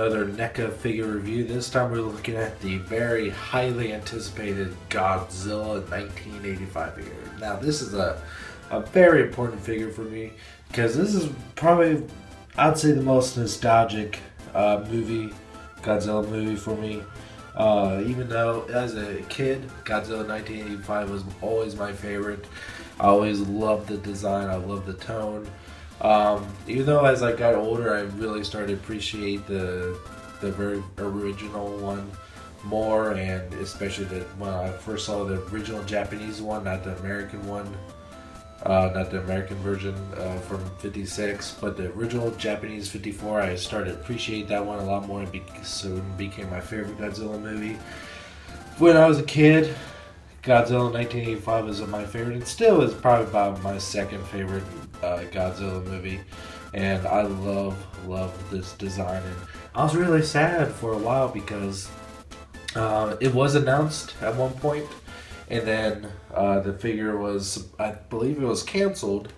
another NECA figure review. This time we're looking at the very highly anticipated Godzilla 1985 figure. Now this is a very important figure for me because this is probably, I'd say, the most nostalgic Godzilla movie for me. Even though as a kid, Godzilla 1985 was always my favorite. I always loved the design, I loved the tone. Even though as I got older, I really started to appreciate the very original one more, and especially when I first saw the original Japanese one, not the American one, not the American version from '56, but the original Japanese '54. I started to appreciate that one a lot more, and soon became my favorite Godzilla movie. When I was a kid, Godzilla 1985 was my favorite, and still is probably about my second favorite Godzilla movie. And I love this design. And I was really sad for a while because it was announced at one point, and then the figure was, I believe it was canceled.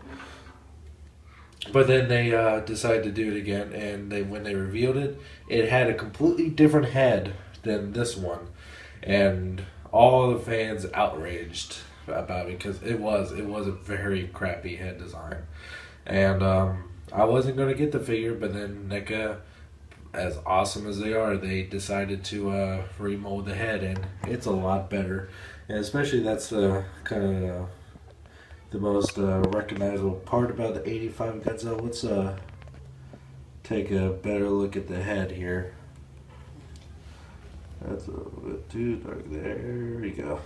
But then they decided to do it again, and when they revealed it, it had a completely different head than this one, and all the fans outraged about it because it was a very crappy head design. And I wasn't going to get the figure, but then NECA, as awesome as they are, they decided to remold the head, and it's a lot better. And especially that's the kind of the most recognizable part about the 85 Godzilla. Let's take a better look at the head here. That's a little bit too dark. There we go.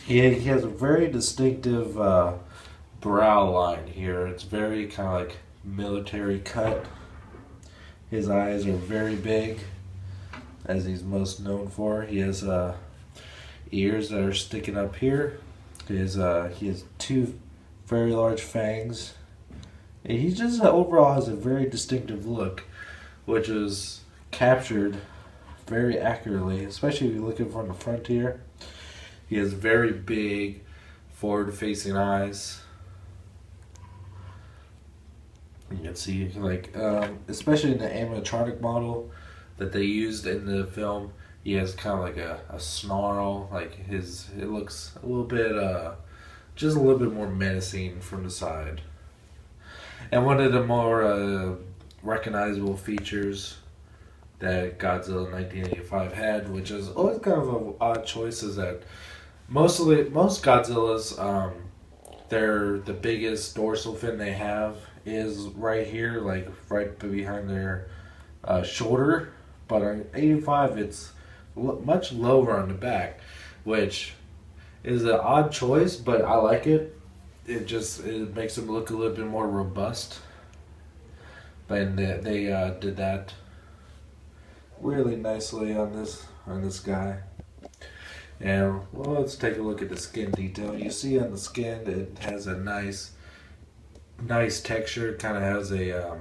He has a very distinctive brow line here. It's very kind of like military cut. His eyes are very big, as he's most known for. He has ears that are sticking up here. He has two very large fangs. And he just overall has a very distinctive look, which is captured very accurately, especially if you look at from the front here. He has very big forward-facing eyes. You can see, like, especially in the animatronic model that they used in the film, he has kind of like a snarl. Like it looks a little bit, just a little bit more menacing from the side. And one of the more recognizable features that Godzilla 1985 had, which is always kind of an odd choice, is that most Godzillas, the biggest dorsal fin they have is right here, like right behind their shoulder. But on 85, it's much lower on the back, which is an odd choice, but I like it. It makes them look a little bit more robust. And they did that really nicely on this guy. And well, let's take a look at the skin detail. You see on the skin it has a nice texture. It kind of has a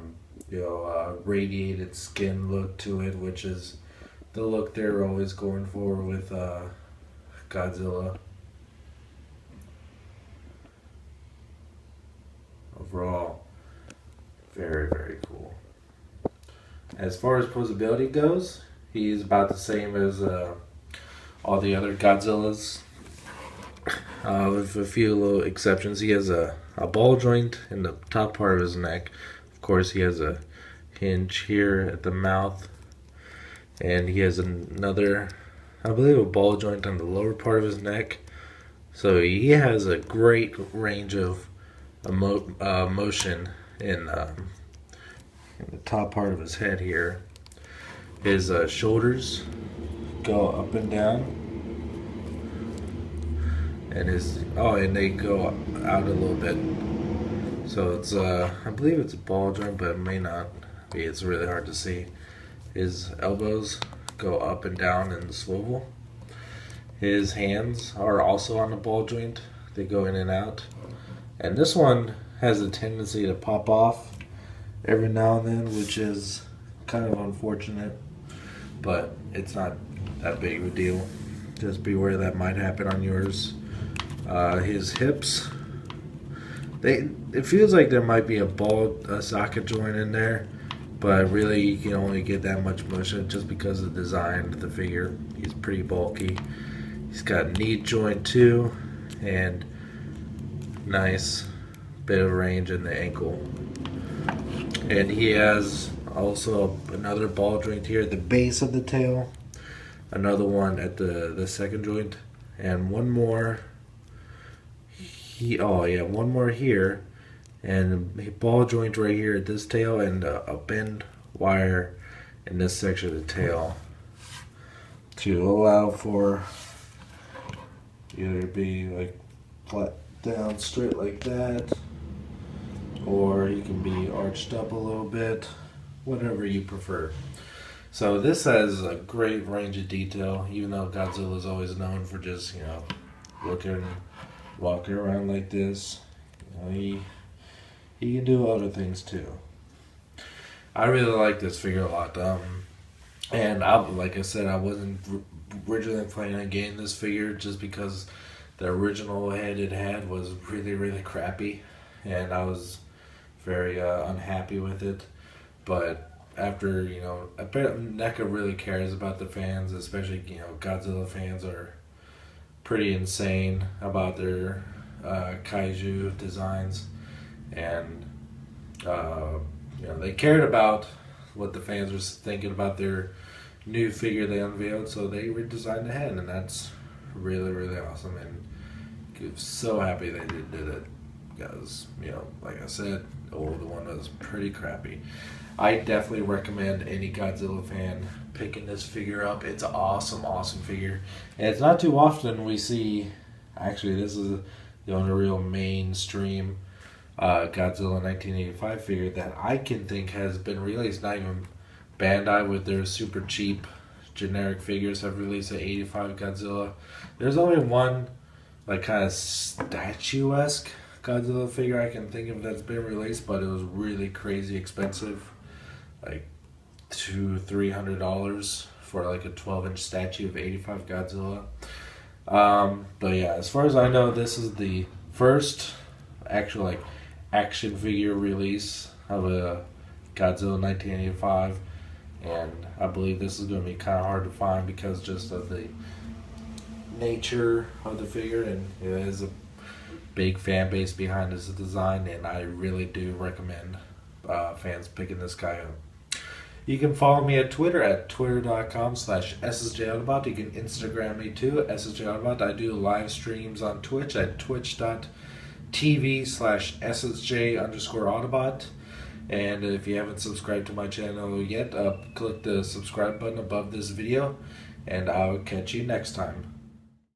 radiated skin look to it, which is the look they're always going for with Godzilla. Overall, very, very cool. As far as posability goes, he's about the same as all the other Godzillas, with a few little exceptions. He has a ball joint in the top part of his neck. Of course, he has a hinge here at the mouth, and he has another, I believe, a ball joint on the lower part of his neck. So he has a great range of motion in the top part of his head here. His shoulders go up and down, and they go out a little bit. So it's I believe it's a ball joint, but it may not be. It's really hard to see. His elbows go up and down and swivel. His hands are also on the ball joint. They go in and out. And this one has a tendency to pop off every now and then, which is kind of unfortunate, but it's not that big of a deal. Just beware that might happen on yours. His hips, it feels like there might be a socket joint in there, but really you can only get that much motion just because of the design of the figure. He's pretty bulky. He's got knee joint too, and nice bit of range in the ankle. And he has also another ball joint here at the base of the tail, another one at the second joint, and one more. One more here, and a ball joint right here at this tail, and a bend wire in this section of the tail to allow for either be like flat down straight like that, or you can be arched up a little bit, whatever you prefer. So this has a great range of detail, even though Godzilla is always known for just, walking around like this. He can do other things too. I really like this figure a lot. And like I said, I wasn't originally planning on getting this figure just because the original head it had was really, really crappy, and I was very unhappy with it. But after, I bet NECA really cares about the fans, especially, Godzilla fans are pretty insane about their kaiju designs, and they cared about what the fans were thinking about their new figure they unveiled, so they redesigned the head, and that's really, really awesome. And I'm so happy they did it, because like I said, the older one was pretty crappy. I definitely recommend any Godzilla fan picking this figure up. It's an awesome, awesome figure. And it's not too often we see, actually this is the only real mainstream Godzilla 1985 figure that I can think has been released. Not even Bandai with their super cheap generic figures have released an 85 Godzilla. There's only one like kind of statuesque Godzilla figure I can think of that's been released, but it was really crazy expensive. Like $200-300 for like a 12-inch statue of 85 Godzilla. But yeah, as far as I know, this is the first actual like action figure release of a Godzilla 1985, and I believe this is going to be kind of hard to find because just of the nature of the figure, and it is a big fan base behind this design, and I really do recommend fans picking this guy up. You can follow me at Twitter at twitter.com/SSJAutobot. You can Instagram me too, SSJAutobot. I do live streams on Twitch at twitch.tv/SSJ_Autobot. And if you haven't subscribed to my channel yet, click the subscribe button above this video, and I'll catch you next time.